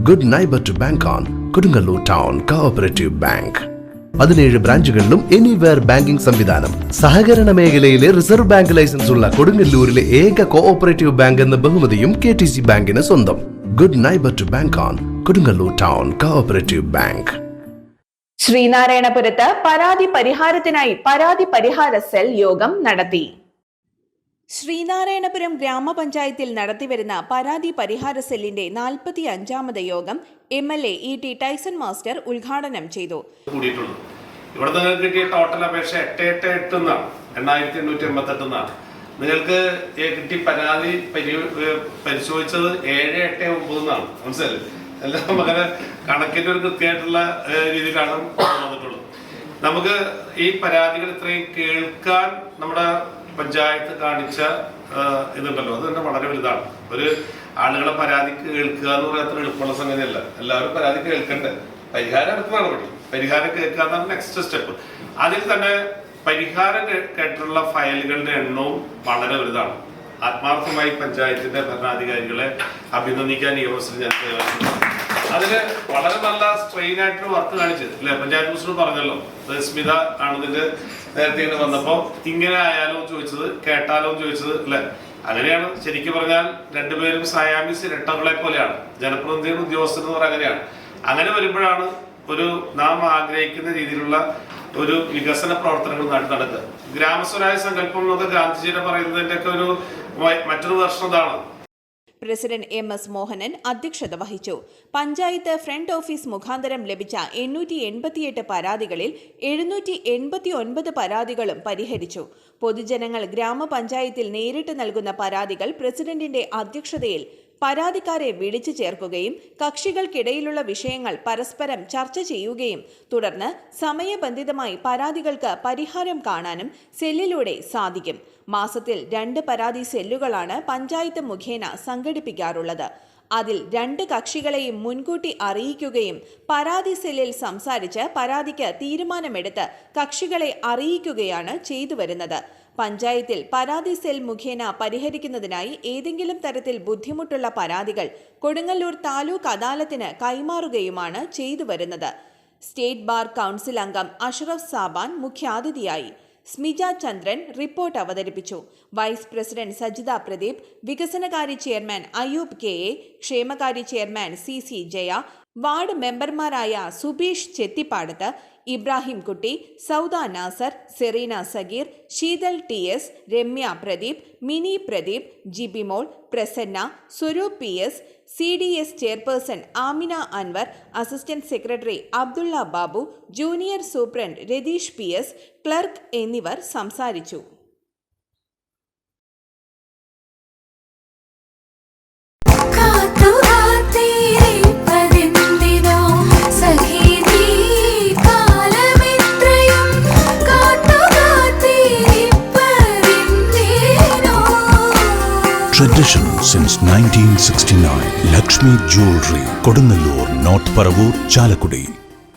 Good neighbour to bank on Kodungallur town cooperative bank. 17 ബ്രാഞ്ചുകളിലും anywhere banking സംവിധാനം. സഹകരണ മേഖലയിലെ റിസർവ് ബാങ്ക് ലൈസൻസ് ഉള്ള കൊടുങ്ങല്ലൂരിലെ ഏക കോഓപ്പറേറ്റീവ് ബാങ്ക് എന്ന ബഹുമതിയും KTC ബാങ്കിന് സ്വന്തം. Good neighbour to bank on Kodungallur town cooperative bank. ശ്രീനാരായണപുരത്ത് പരാതി പരിഹാരത്തിനായി പരാതി പരിഹാര സെൽ യോഗം നടത്തി. ശ്രീനാരായണപുരം ഗ്രാമപഞ്ചായത്തിൽ നടത്തിവരുന്ന പരാതി പരിഹാര സെല്ലിന്റെ 45ാമത് യോഗം MLA E.T. ടൈസൺ മാസ്റ്റർ ഉദ്ഘാടനം ചെയ്തു. ഇവിടെ നിങ്ങൾക്ക് കിട്ടിയ ടോട്ടൽ അപേക്ഷ 888 നിങ്ങൾക്ക് കിട്ടി പരാതി പരിശോധിച്ചത് 789 മനസ്സിലായി. എല്ലാം അങ്ങനെ കണക്കിന്റെ ഒരു കൃത്യമായിട്ടുള്ള രീതിയിലാണ് വന്നിട്ടുള്ളത്. നമുക്ക് ഈ പരാതികൾ ഇത്രയും കേൾക്കാൻ നമ്മുടെ പഞ്ചായത്ത് കാണിച്ച ഇതുണ്ടല്ലോ, അത് തന്നെ വളരെ വലുതാണ്. ഒരു ആളുകളെ പരാതി കേൾക്കുക എന്ന് പറയാത്ര എളുപ്പമുള്ള സംഗതിയല്ല. എല്ലാവരും പരാതി കേൾക്കണ്ടേ, പരിഹാരം അടുത്ത നടപടി, പരിഹാരം കേൾക്കുക എന്നാണ് നെക്സ്റ്റ് സ്റ്റെപ്പ്. അതിൽ തന്നെ പരിഹാരം കേട്ടുള്ള ഫയലുകളുടെ എണ്ണവും വളരെ വലുതാണ്. ആത്മാർത്ഥമായി പഞ്ചായത്തിന്റെ ഭരണാധികാരികളെ അഭിനന്ദിക്കാൻ ഈ അവസരം ഞാൻ അതിന് വളരെ നല്ല സ്ട്രെയിൻ ആയിട്ട് വർക്ക് കാണിച്ചത് അല്ലെ. പഞ്ചായത്ത് പ്രസിഡന്റ് പറഞ്ഞല്ലോ, സ്മിത ആണിതിന്റെ നേരത്തെ ഇങ്ങനെ വന്നപ്പോ ഇങ്ങനെ ആയാലോ ചോദിച്ചത്, കേട്ടാലോ ചോദിച്ചത് അല്ലെ. അങ്ങനെയാണ് ശരിക്കും പറഞ്ഞാൽ രണ്ടുപേരും സയാമിസ് ഇരട്ടകളെ പോലെയാണ്. ജനപ്രതിനിധികളും ഉദ്യോഗസ്ഥരും അങ്ങനെയാണ്. അങ്ങനെ വരുമ്പോഴാണ് ഒരു നാം ആഗ്രഹിക്കുന്ന രീതിയിലുള്ള ഒരു വികസന പ്രവർത്തനങ്ങൾ നടക്കുക. ഗ്രാമസ്വരാജ്യ സങ്കല്പം എന്നൊക്കെ ഗാന്ധിജിയുടെ പറയുന്നതിന്റെ ഒക്കെ ഒരു മറ്റൊരു വർഷം ഇതാണ്. പ്രസിഡന്റ് MS മോഹനൻ അധ്യക്ഷത വഹിച്ചു. പഞ്ചായത്ത് ഫ്രണ്ട് ഓഫീസ് മുഖാന്തരം ലഭിച്ച 888 പരാതികളിൽ 789 പരാതികളും പരിഹരിച്ചു. പൊതുജനങ്ങൾ ഗ്രാമപഞ്ചായത്തിൽ നേരിട്ട് നൽകുന്ന പരാതികൾ പ്രസിഡന്റിന്റെ അധ്യക്ഷതയിൽ പരാതിക്കാരെ വിളിച്ചു ചേർക്കുകയും കക്ഷികൾക്കിടയിലുള്ള വിഷയങ്ങൾ പരസ്പരം ചർച്ച ചെയ്യുകയും തുടർന്ന് സമയബന്ധിതമായി പരാതികൾക്ക് പരിഹാരം കാണാനും സെല്ലിലൂടെ സാധിക്കും. മാസത്തിൽ 2 പരാതി സെല്ലുകളാണ് പഞ്ചായത്ത് മുഖേന സംഘടിപ്പിക്കാറുള്ളത്. അതിൽ 2 കക്ഷികളെയും മുൻകൂട്ടി അറിയിക്കുകയും പരാതി സെല്ലിൽ സംസാരിച്ച് പരാതിക്ക് തീരുമാനമെടുത്ത് കക്ഷികളെ അറിയിക്കുകയാണ് ചെയ്തുവരുന്നത്. പഞ്ചായത്തിൽ പരാതി സെൽ മുഖേന പരിഹരിക്കുന്നതിനായി ഏതെങ്കിലും തരത്തിൽ ബുദ്ധിമുട്ടുള്ള പരാതികൾ കൊടുങ്ങല്ലൂർ താലൂക്ക് അദാലത്തിന് കൈമാറുകയുമാണ് ചെയ്തുവരുന്നത്. സ്റ്റേറ്റ് ബാർ കൗൺസിൽ അംഗം അഷ്റഫ് സാബാൻ മുഖ്യാതിഥിയായി. സ്മിജ ചന്ദ്രൻ റിപ്പോർട്ട് അവതരിപ്പിച്ചു. വൈസ് പ്രസിഡന്റ് സജിത പ്രദീപ്, വികസനകാര്യ ചെയർമാൻ അയൂബ് KA, ക്ഷേമകാര്യ ചെയർമാൻ CC ജയ, വാർഡ് മെമ്പർമാരായ Subeesh Chethippadath, Ibrahim Kutty, Sauda Nasar, Sereena Sageer, Sheethal TS, Ramya Pradeep, Mini Pradeep, Jibimol, Prasanna, Swaroop PS, CDS chairperson Amina Anwar, assistant secretary Abdulla Babu, junior superintendent Ratheesh PS, clerk എന്നിവർ സംസാരിച്ചു. Tradition since 1969. Lakshmi Jewelry, Kodunallur, North Paravur, Chalakudi.